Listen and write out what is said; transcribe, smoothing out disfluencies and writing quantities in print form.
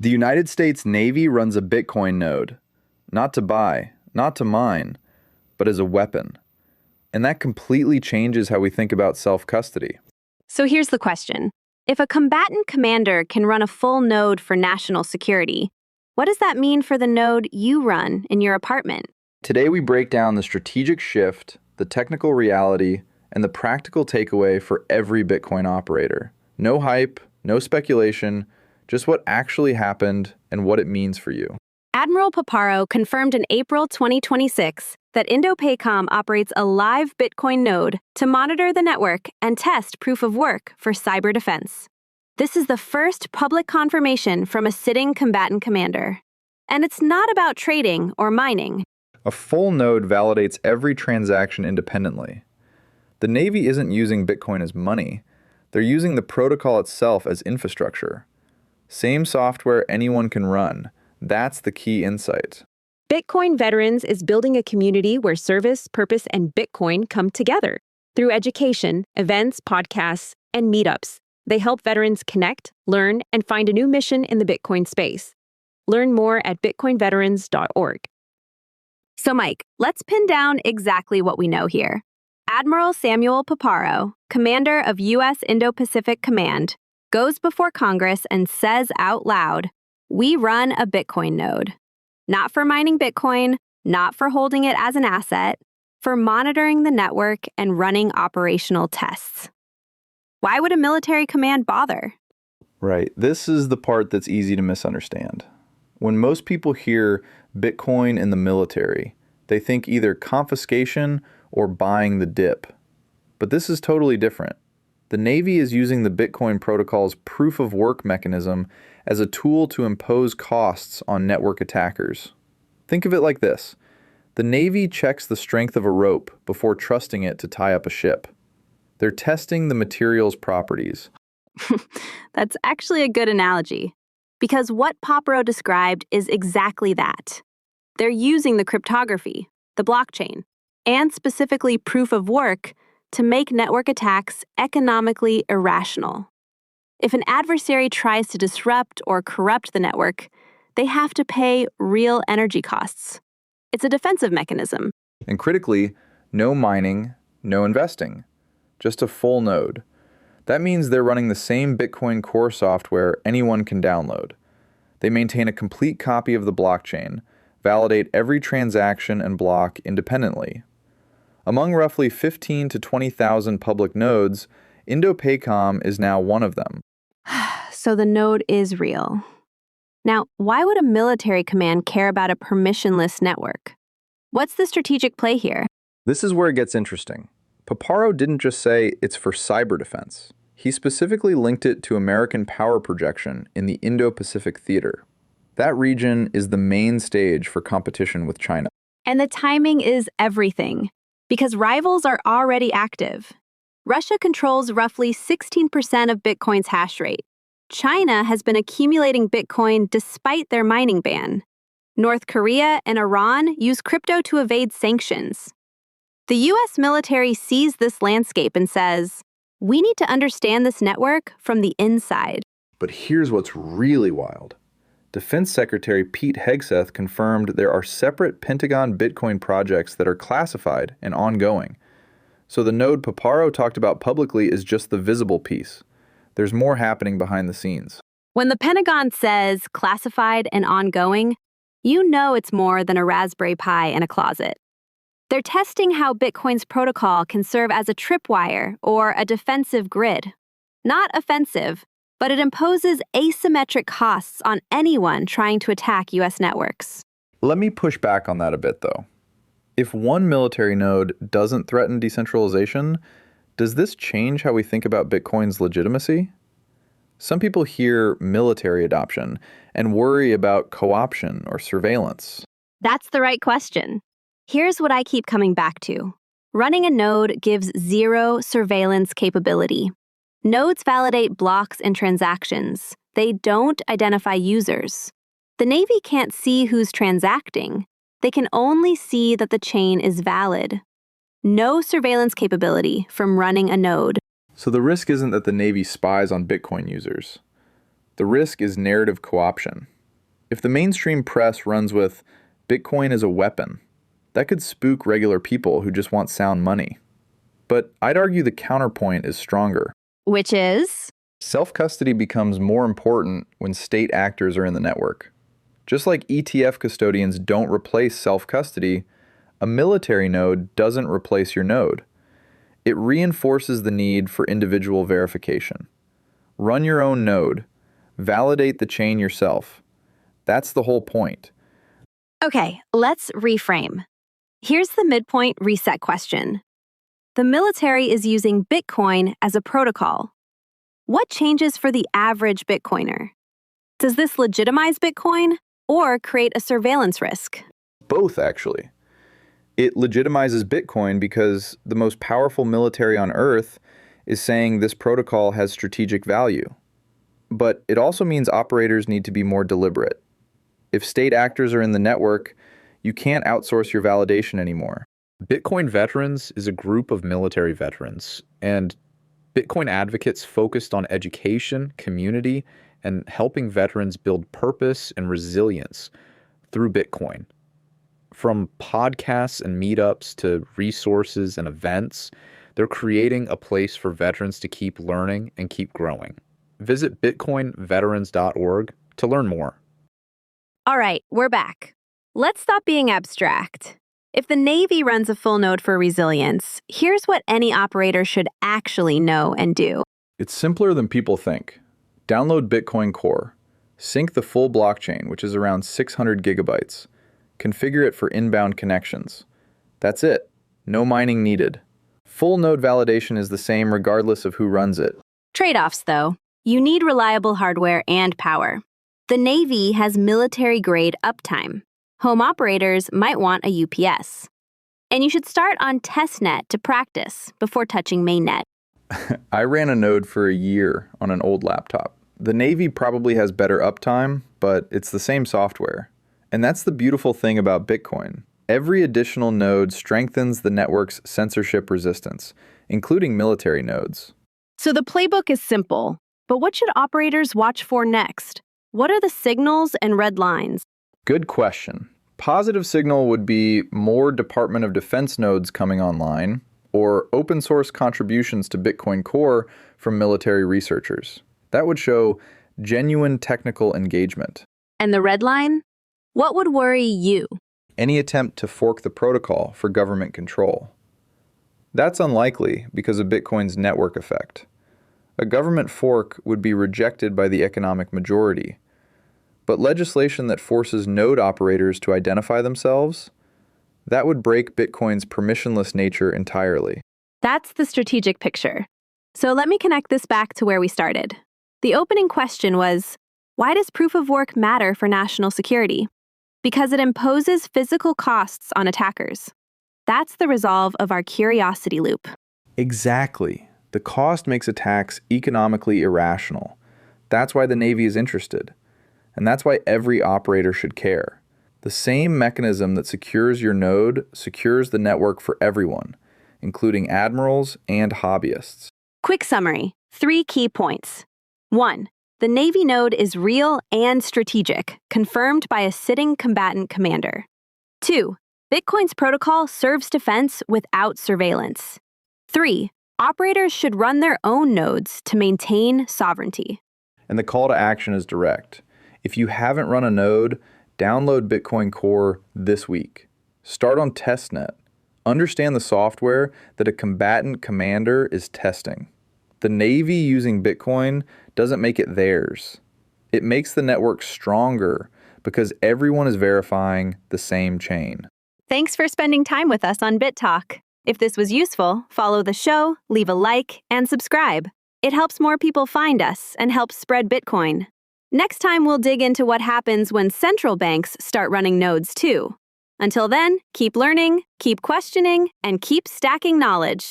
The United States Navy runs a Bitcoin node, not to buy, not to mine, but as a weapon. And that completely changes how we think about self-custody. So here's the question. If a combatant commander can run a full node for national security, what does that mean for the node you run in your apartment? Today we break down the strategic shift, the technical reality, and the practical takeaway for every Bitcoin operator. No hype, no speculation, just what actually happened and what it means for you. Admiral Paparo confirmed in April 2026 that INDOPACOM operates a live Bitcoin node to monitor the network and test proof of work for cyber defense. This is the first public confirmation from a sitting combatant commander. And it's not about trading or mining. A full node validates every transaction independently. The Navy isn't using Bitcoin as money. They're using the protocol itself as infrastructure. Same software anyone can run. That's the key insight. Bitcoin Veterans is building a community where service, purpose, and Bitcoin come together. Through education, events, podcasts, and meetups, they help veterans connect, learn, and find a new mission in the Bitcoin space. Learn more at bitcoinveterans.org. So, Mike, let's pin down exactly what we know here. Admiral Samuel Paparo, commander of U.S. Indo-Pacific Command, goes before Congress and says out loud, "We run a Bitcoin node. Not for mining Bitcoin, not for holding it as an asset, for monitoring the network and running operational tests." Why would a military command bother? Right. This is the part that's easy to misunderstand. When most people hear Bitcoin in the military, they think either confiscation or buying the dip. But this is totally different. The Navy is using the Bitcoin protocol's proof of work mechanism as a tool to impose costs on network attackers. Think of it like this. The Navy checks the strength of a rope before trusting it to tie up a ship. They're testing the material's properties. That's actually a good analogy, because what Paparo described is exactly that. They're using the cryptography, the blockchain, and specifically proof of work to make network attacks economically irrational. If an adversary tries to disrupt or corrupt the network, they have to pay real energy costs. It's a defensive mechanism. And critically, no mining, no investing. Just a full node. That means they're running the same Bitcoin core software anyone can download. They maintain a complete copy of the blockchain, validate every transaction and block independently. Among roughly 15 to 20,000 public nodes, INDOPACOM is now one of them. So the node is real. Now, why would a military command care about a permissionless network? What's the strategic play here? This is where it gets interesting. Paparo didn't just say it's for cyber defense. He specifically linked it to American power projection in the Indo-Pacific theater. That region is the main stage for competition with China. And the timing is everything, because rivals are already active. Russia controls roughly 16% of Bitcoin's hash rate. China has been accumulating Bitcoin despite their mining ban. North Korea and Iran use crypto to evade sanctions. The U.S. military sees this landscape and says, we need to understand this network from the inside. But here's what's really wild. Defense Secretary Pete Hegseth confirmed there are separate Pentagon Bitcoin projects that are classified and ongoing. So the node Paparo talked about publicly is just the visible piece. There's more happening behind the scenes. When the Pentagon says classified and ongoing, you know it's more than a Raspberry Pi in a closet. They're testing how Bitcoin's protocol can serve as a tripwire or a defensive grid. Not offensive, but it imposes asymmetric costs on anyone trying to attack U.S. networks. Let me push back on that a bit, though. If one military node doesn't threaten decentralization, does this change how we think about Bitcoin's legitimacy? Some people hear military adoption and worry about co-option or surveillance. That's the right question. Here's what I keep coming back to. Running a node gives zero surveillance capability. Nodes validate blocks and transactions. They don't identify users. The Navy can't see who's transacting. They can only see that the chain is valid. No surveillance capability from running a node. So the risk isn't that the Navy spies on Bitcoin users. The risk is narrative co-option. If the mainstream press runs with Bitcoin is a weapon, that could spook regular people who just want sound money. But I'd argue the counterpoint is stronger. Which is? Self-custody becomes more important when state actors are in the network. Just like ETF custodians don't replace self-custody, a military node doesn't replace your node. It reinforces the need for individual verification. Run your own node. Validate the chain yourself. That's the whole point. Okay, let's reframe. Here's the midpoint reset question. The military is using Bitcoin as a protocol. What changes for the average Bitcoiner? Does this legitimize Bitcoin or create a surveillance risk? Both, actually. It legitimizes Bitcoin because the most powerful military on Earth is saying this protocol has strategic value. But it also means operators need to be more deliberate. If state actors are in the network, you can't outsource your validation anymore. Bitcoin Veterans is a group of military veterans, and Bitcoin advocates focused on education, community, and helping veterans build purpose and resilience through Bitcoin. From podcasts and meetups to resources and events, they're creating a place for veterans to keep learning and keep growing. Visit bitcoinveterans.org to learn more. All right, we're back. Let's stop being abstract. If the Navy runs a full node for resilience, here's what any operator should actually know and do. It's simpler than people think. Download Bitcoin Core. Sync the full blockchain, which is around 600 gigabytes. Configure it for inbound connections. That's it. No mining needed. Full node validation is the same regardless of who runs it. Trade-offs, though. You need reliable hardware and power. The Navy has military-grade uptime. Home operators might want a UPS. And you should start on testnet to practice before touching mainnet. I ran a node for a year on an old laptop. The Navy probably has better uptime, but it's the same software. And that's the beautiful thing about Bitcoin. Every additional node strengthens the network's censorship resistance, including military nodes. So the playbook is simple, but what should operators watch for next? What are the signals and red lines? Good question. Positive signal would be more Department of Defense nodes coming online, or open source contributions to Bitcoin Core from military researchers. That would show genuine technical engagement. And the red line? What would worry you? Any attempt to fork the protocol for government control. That's unlikely because of Bitcoin's network effect. A government fork would be rejected by the economic majority. But legislation that forces node operators to identify themselves, that would break Bitcoin's permissionless nature entirely. That's the strategic picture. So let me connect this back to where we started. The opening question was, why does proof of work matter for national security? Because it imposes physical costs on attackers. That's the resolve of our curiosity loop. Exactly. The cost makes attacks economically irrational. That's why the Navy is interested. And that's why every operator should care. The same mechanism that secures your node secures the network for everyone, including admirals and hobbyists. Quick summary, 3 key points. 1. The Navy node is real and strategic, confirmed by a sitting combatant commander. 2. Bitcoin's protocol serves defense without surveillance. 3. Operators should run their own nodes to maintain sovereignty. And the call to action is direct. If you haven't run a node, download Bitcoin Core this week. Start on testnet. Understand the software that a combatant commander is testing. The Navy using Bitcoin doesn't make it theirs. It makes the network stronger because everyone is verifying the same chain. Thanks for spending time with us on Bit Talk. If this was useful, follow the show, leave a like, and subscribe. It helps more people find us and helps spread Bitcoin. Next time, we'll dig into what happens when central banks start running nodes too. Until then, keep learning, keep questioning, and keep stacking knowledge.